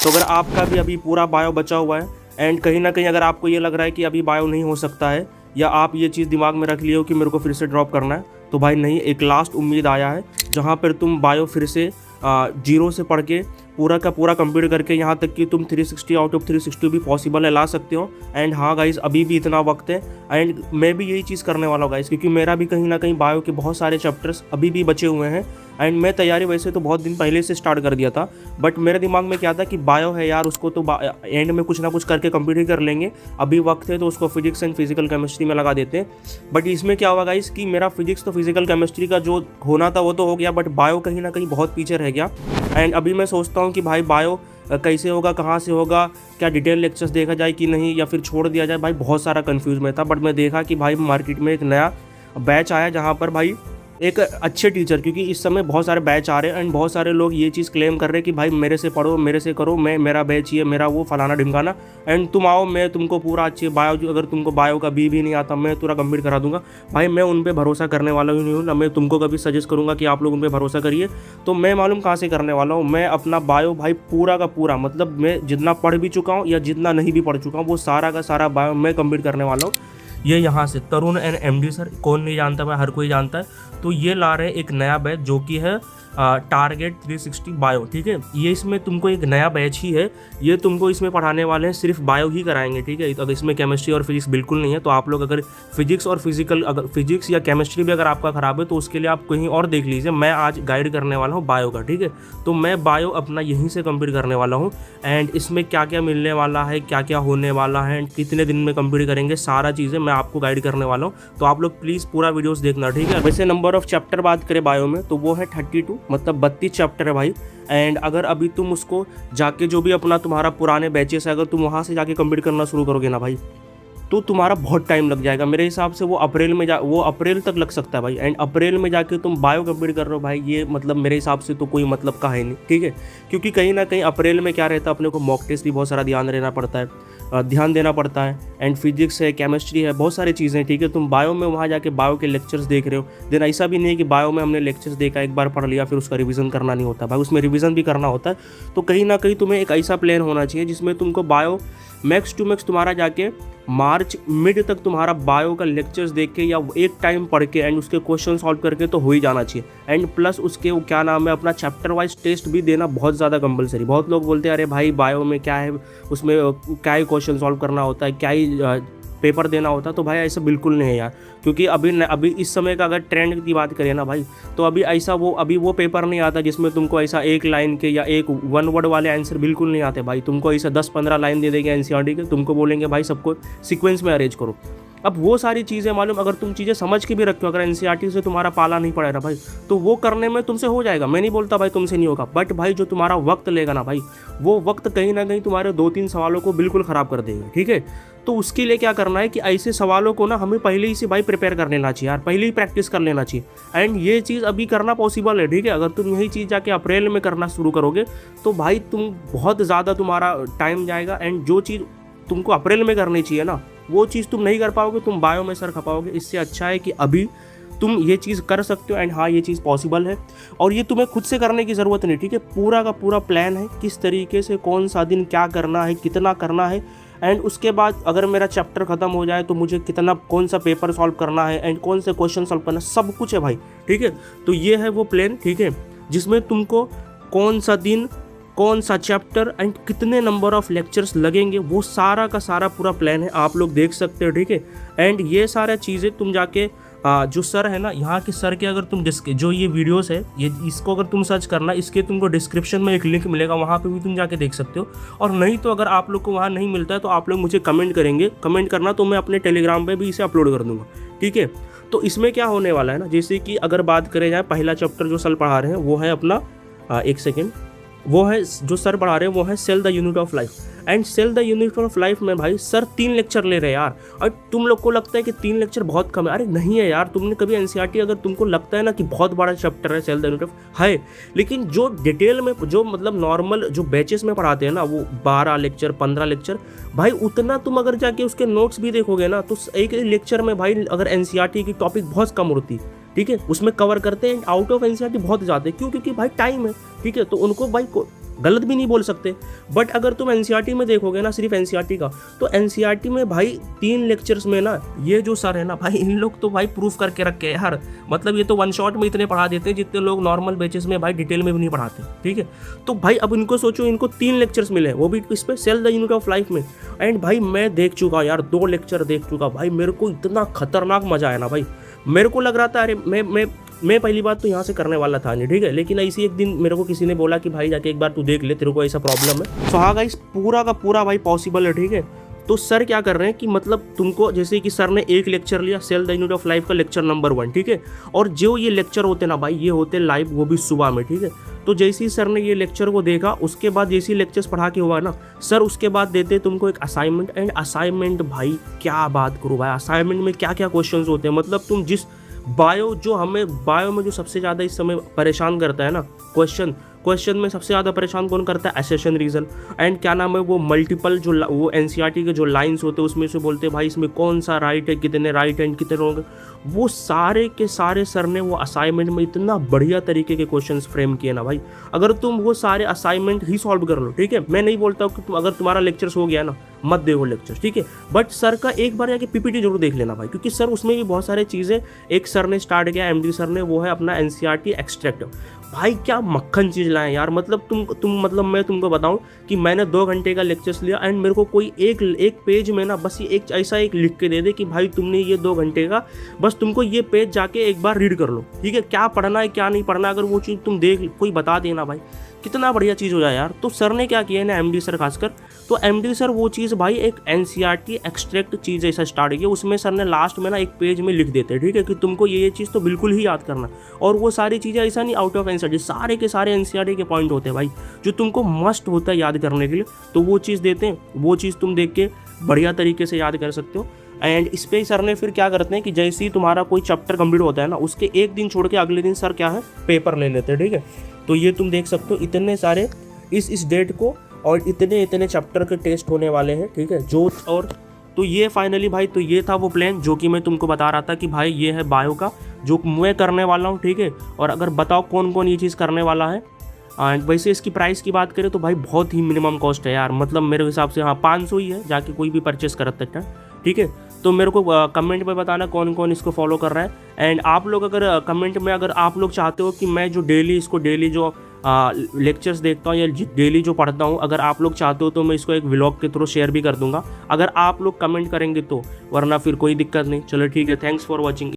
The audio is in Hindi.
तो अगर आपका भी अभी पूरा बायो बचा हुआ है एंड कहीं ना कहीं अगर आपको ये लग रहा है कि अभी बायो नहीं हो सकता है, या आप ये चीज़ दिमाग में रख लिए हो कि मेरे को फिर से ड्रॉप करना है, तो भाई नहीं, एक लास्ट उम्मीद आया है जहाँ पर तुम बायो फिर से जीरो से पढ़ के पूरा का पूरा कंप्लीट करके यहाँ तक कि तुम 360 आउट ऑफ 360 भी पॉसिबल है, ला सकते हो। एंड हाँ गाइज़, अभी भी इतना वक्त है एंड मैं भी यही चीज़ करने वाला हूँ गाइज़, क्योंकि मेरा भी कहीं ना कहीं बायो के बहुत सारे चैप्टर्स अभी भी बचे हुए हैं। एंड मैं तैयारी वैसे तो बहुत दिन पहले से स्टार्ट कर दिया था, बट मेरे दिमाग में क्या था कि बायो है यार, उसको तो एंड में कुछ ना कुछ करके कंप्लीट ही कर लेंगे, अभी वक्त है तो उसको फिजिक्स एंड फिजिकल केमिस्ट्री में लगा देते हैं। बट इसमें क्या हुआ गाइस कि मेरा फिजिक्स तो फिजिकल केमिस्ट्री का जो होना था वो तो हो गया, बट बायो कहीं ना कहीं बहुत पीछे रह गया। एंड अभी मैं सोचता हूँ कि भाई बायो कैसे होगा, कहाँ से होगा, क्या डिटेल लेक्चर्स देखा जाए कि नहीं, या फिर छोड़ दिया जाए। भाई बहुत सारा कंफ्यूज में था, बट मैं देखा कि भाई मार्केट में एक नया बैच आया जहाँ पर भाई एक अच्छे टीचर, क्योंकि इस समय बहुत सारे बैच आ रहे हैं एंड बहुत सारे लोग ये चीज़ क्लेम कर रहे हैं कि भाई मेरे से पढ़ो, मेरे से करो, मेरा बैच ये, मेरा वो, फलाना ढिमकाना, एंड तुम आओ, मैं तुमको पूरा अच्छे बायो, अगर तुमको बायो का भी नहीं आता मैं पूरा कंप्लीट करा दूंगा। भाई मैं उन पर भरोसा करने वाला ही नहीं हूँ ना, मैं तुमको कभी सजेस्ट करूँगा कि आप लोग उन पर भरोसा करिए, तो मैं मालूम कहाँ से करने वाला हूँ। मैं अपना बायो भाई पूरा का पूरा, मतलब मैं जितना पढ़ भी चुका हूँ या जितना नहीं भी पढ़ चुका हूँ, वो सारा का सारा बायो मैं कंप्लीट करने वाला हूँ। ये यहाँ से तरुण एंड एमडी सर, कौन नहीं जानता, मैं हर कोई जानता है। तो ये ला रहे हैं एक नया बैच जो कि है टारगेट 360 बायो, ठीक है। ये इसमें तुमको एक नया बैच ही है, ये तुमको इसमें पढ़ाने वाले हैं, सिर्फ बायो ही कराएंगे, ठीक है। तो अगर इसमें केमिस्ट्री और फिजिक्स बिल्कुल नहीं है, तो आप लोग अगर फिजिक्स और फिजिकल, अगर फिजिक्स या केमिस्ट्री भी अगर आपका ख़राब है तो उसके लिए आप कहीं और देख लीजिए। मैं आज गाइड करने वाला हूँ बायो का, ठीक है। तो मैं बायो अपना यहीं से कंप्लीट करने वाला हूँ एंड इसमें क्या क्या मिलने वाला है, क्या क्या होने वाला है एंड कितने दिन में कंप्लीट करेंगे, सारा चीज़ें मैं आपको गाइड करने वाला हूँ। तो आप लोग प्लीज़ पूरा वीडियोस देखना, ठीक है। वैसे नंबर ऑफ चैप्टर बात करें बायो में तो वो है 32, मतलब 32 चैप्टर है भाई। एंड अगर अभी तुम उसको जाके जो भी अपना तुम्हारा पुराने बैचेस है, अगर तुम वहाँ से जाके कंप्लीट करना शुरू करोगे ना भाई, तो तुम्हारा बहुत टाइम लग जाएगा। मेरे हिसाब से वो अप्रैल तक लग सकता है भाई। एंड अप्रैल में जाके तुम बायो कंप्लीट कर रहे हो भाई, ये मतलब मेरे हिसाब से तो कोई मतलब का है नहीं, ठीक है। क्योंकि कहीं ना कहीं अप्रैल में क्या रहता है, अपने को मॉक टेस्ट भी बहुत सारा ध्यान देना पड़ता है एंड फिजिक्स है, केमिस्ट्री है, बहुत सारी चीज़ें, ठीक है। तुम बायो में वहाँ जाके बायो के लेक्चर्स देख रहे हो, देन ऐसा भी नहीं है कि बायो में हमने लेक्चर्स देखा, एक बार पढ़ लिया फिर उसका रिवीजन करना नहीं होता भाई, उसमें रिवीजन भी करना होता है। तो कहीं ना कहीं तुम्हें एक ऐसा प्लान होना चाहिए जिसमें तुमको बायो मैक्स टू मैक्स तुम्हारा जाके मार्च मिड तक तुम्हारा बायो का लेक्चर्स देख के या एक टाइम पढ़ के एंड उसके क्वेश्चन सॉल्व करके तो हो ही जाना चाहिए। एंड प्लस उसके वो क्या नाम है, अपना चैप्टर वाइज टेस्ट भी देना बहुत ज़्यादा कंपलसरी। बहुत लोग बोलते हैं अरे भाई बायो में क्या है, उसमें क्या ही क्वेश्चन सॉल्व करना होता है, क्या ही पेपर देना होता है। तो भाई ऐसा बिल्कुल नहीं है यार, क्योंकि अभी इस समय का अगर ट्रेंड की बात करें ना भाई, तो अभी वो पेपर नहीं आता जिसमें तुमको ऐसा एक लाइन के या एक वन वर्ड वाले आंसर बिल्कुल नहीं आते भाई। तुमको ऐसा 10-15 लाइन दे देंगे एनसीईआरटी के, तुमको बोलेंगे भाई सबको सीक्वेंस में अरेंज करो। अब वो सारी चीज़ें मालूम, अगर तुम चीज़ें समझ के भी रखते हो, अगर एनसीईआरटी से तुम्हारा पाला नहीं पड़ेगा भाई, तो वो करने में तुमसे हो जाएगा। मैं नहीं बोलता भाई तुमसे नहीं होगा, बट भाई जो तुम्हारा वक्त लेगा ना भाई, वो वक्त कहीं ना कहीं तुम्हारे 2-3 सवालों को बिल्कुल ख़राब कर देगा, ठीक है। तो उसके लिए क्या करना है कि ऐसे सवालों को ना हमें पहले ही से भाई प्रिपेयर कर लेना चाहिए यार, पहले ही प्रैक्टिस कर लेना चाहिए। एंड ये चीज़ अभी करना पॉसिबल है, ठीक है। अगर तुम यही चीज़ जाके अप्रैल में करना शुरू करोगे तो भाई तुम बहुत ज़्यादा तुम्हारा टाइम जाएगा एंड जो चीज़ तुमको अप्रैल में करनी चाहिए ना, वो चीज़ तुम नहीं कर पाओगे, तुम बायो में सर खपाओगे। इससे अच्छा है कि अभी तुम ये चीज़ कर सकते हो एंड हाँ ये चीज़ पॉसिबल है और ये तुम्हें खुद से करने की ज़रूरत नहीं, ठीक है। पूरा का पूरा प्लान है, किस तरीके से कौन सा दिन क्या करना है, कितना करना है एंड उसके बाद अगर मेरा चैप्टर ख़त्म हो जाए तो मुझे कितना कौन सा पेपर सॉल्व करना है एंड कौन से क्वेश्चन सॉल्व करना है, सब कुछ है भाई, ठीक है। तो ये है वो प्लान, ठीक है, जिसमें तुमको कौन सा दिन, कौन सा चैप्टर एंड कितने नंबर ऑफ लेक्चर्स लगेंगे, वो सारा का सारा पूरा प्लान है, आप लोग देख सकते हो, ठीक है। एंड ये सारा चीज़ें तुम जाके जो सर है ना, यहाँ के सर के अगर तुम जो ये वीडियोस है, ये इसको अगर तुम सर्च करना, इसके तुमको डिस्क्रिप्शन में एक लिंक मिलेगा, वहाँ पे भी तुम जाके देख सकते हो। और नहीं तो अगर आप लोग को वहाँ नहीं मिलता है तो आप लोग मुझे कमेंट करना, तो मैं अपने टेलीग्राम पे भी इसे अपलोड कर दूँगा, ठीक है। तो इसमें क्या होने वाला है ना, जैसे कि अगर बात करें जाए, पहला चैप्टर जो सर पढ़ा रहे हैं वो है अपना एक सेकेंड, वो है जो सर पढ़ा रहे हैं वो है cell the unit of life. And cell the unit of life में भाई सर 3 लेक्चर ले रहे हैं यार। और तुम लोग को लगता है कि 3 लेक्चर बहुत कम है, अरे नहीं है यार। तुमने कभी एनसीईआरटी, अगर तुमको लगता है ना कि बहुत बड़ा चैप्टर है सेल द यूनिट ऑफ है, लेकिन जो डिटेल में, जो मतलब नॉर्मल जो बैचेस में पढ़ाते हैं ना, वो 12 लेक्चर 15 लेक्चर भाई, उतना तुम अगर जाके उसके नोट्स भी देखोगे ना, तो एक लेक्चर में भाई अगर एनसीईआरटी की टॉपिक बहुत कम होती, ठीक है, उसमें कवर करते हैं आउट ऑफ एनसीईआरटी बहुत जाते हैं। क्यों? क्योंकि भाई टाइम है, ठीक है। तो उनको भाई गलत भी नहीं बोल सकते। बट अगर तुम एनसीईआरटी में देखोगे ना, सिर्फ एनसीईआरटी का, तो एनसीईआरटी में भाई 3 लेक्चर्स में ना ये जो सर है ना भाई, इन लोग तो भाई प्रूफ करके रखे हैं यार। मतलब ये तो वन शॉट में इतने पढ़ा देते हैं जितने लोग नॉर्मल बैचेस में भाई डिटेल में भी नहीं पढ़ाते, ठीक है। तो भाई अब इनको सोचो, इनको 3 लेक्चर्स मिले, वो भी इस पर cell the unit of life में। एंड भाई मैं देख चुका यार, 2 लेक्चर देख चुका भाई, मेरे को इतना खतरनाक मजा आया ना भाई। मेरे को लग रहा था अरे मैं पहली बात तो यहाँ से करने वाला था नहीं, ठीक है, लेकिन ऐसी एक दिन मेरे को किसी ने बोला कि भाई जाके एक बार तू देख ले, तेरे को ऐसा प्रॉब्लम है। तो हाँ गाइस, पूरा का पूरा भाई पॉसिबल है, ठीक है। तो सर क्या कर रहे हैं कि मतलब तुमको, जैसे कि सर ने एक लेक्चर लिया cell the unit of life का, लेक्चर नंबर 1, ठीक है। और जो ये लेक्चर होते ना भाई, ये होते लाइव, वो भी सुबह में, ठीक है। तो जैसे ही सर ने ये लेक्चर को देखा, उसके बाद जैसे ही लेक्चर्स पढ़ा के हुआ ना सर, उसके बाद देते तुमको एक असाइनमेंट। एंड असाइनमेंट भाई क्या बात करूँ भाई, असाइनमेंट में क्या क्या क्वेश्चन होते हैं। मतलब तुम जिस बायो में जो सबसे ज़्यादा इस समय परेशान करता है ना क्वेश्चन में सबसे ज़्यादा परेशान कौन करता है, एसेशन रीजन। एंड क्या नाम है वो मल्टीपल, जो वो एनसीईआरटी के जो लाइंस होते हैं उसमें से बोलते हैं भाई इसमें कौन सा राइट है, कितने राइट एंड कितने रॉन्ग, वो सारे के सारे सर ने वो असाइनमेंट में इतना बढ़िया तरीके के क्वेश्चंस फ्रेम किए ना भाई। अगर तुम वो सारे असाइनमेंट ही सॉल्व कर लो, ठीक है, मैं नहीं बोलता कि अगर तुम्हारा लेक्चर्स हो गया ना मत देखो लेक्चर्स, ठीक है, बट सर का एक बार जाके पीपीटी जरूर देख लेना भाई, क्योंकि सर उसमें भी बहुत सारे चीज़ें एक सर ने स्टार्ट किया, एमडी सर ने, वो है अपना एनसीईआरटी एक्सट्रैक्ट। भाई क्या मक्खन चीज़ लाए यार। मतलब तुम मतलब मैं तुमको बताऊं कि मैंने 2 घंटे का लेक्चर्स लिया, एंड मेरे को कोई एक पेज में ना बस ये एक ऐसा एक लिख के दे दे कि भाई तुमने ये 2 घंटे का बस तुमको ये पेज जाके एक बार रीड कर लो, ठीक है, क्या पढ़ना है क्या नहीं पढ़ना, अगर वो चीज़ तुम देख कोई बता देना भाई, कितना बढ़िया चीज़ हो जाए यार। तो सर ने क्या किया ना, एमडी सर खासकर, तो एमडी सर वो चीज़ भाई एक एनसीईआरटी एक्सट्रैक्ट चीज़ ऐसा स्टार्ट किया, उसमें सर ने लास्ट में ना एक पेज में लिख देते हैं, ठीक है, कि तुमको ये चीज़ तो बिल्कुल ही याद करना। और वो सारी चीज़ें ऐसा नहीं आउट ऑफ एनसीईआरटी, सारे के सारे एनसीईआरटी के पॉइंट होते हैं भाई, जो तुमको मस्ट होता है याद करने के लिए। तो वो चीज़ देते हैं, वो चीज़ तुम देख के बढ़िया तरीके से याद कर सकते हो। एंड इस पर सर ने फिर क्या करते हैं कि जैसे ही तुम्हारा कोई चैप्टर कंप्लीट होता है ना, उसके एक दिन छोड़ के अगले दिन सर क्या है पेपर ले लेते हैं, ठीक है। तो ये तुम देख सकते हो, इतने सारे इस डेट को और इतने चैप्टर के टेस्ट होने वाले हैं, ठीक है, जो और तो ये फाइनली भाई, तो ये था वो प्लान जो कि मैं तुमको बता रहा था कि भाई ये है बायो का जो मैं करने वाला हूँ, ठीक है। और अगर बताओ कौन कौन ये चीज़ करने वाला है। वैसे इसकी प्राइस की बात करें तो भाई बहुत ही मिनिमम कॉस्ट है यार, मतलब मेरे हिसाब से हाँ 500 ही है, जाके कोई भी परचेस कर सकता है, ठीक है। तो मेरे को कमेंट में बताना कौन कौन इसको फॉलो कर रहा है। एंड आप लोग अगर कमेंट में अगर आप लोग चाहते हो कि मैं जो डेली जो लेक्चर्स देखता हूँ या डेली जो पढ़ता हूँ, अगर आप लोग चाहते हो तो मैं इसको एक व्लॉग के थ्रू शेयर भी कर दूंगा, अगर आप लोग कमेंट करेंगे तो, वरना फिर कोई दिक्कत नहीं। चलो ठीक है, थैंक्स फॉर वॉचिंग।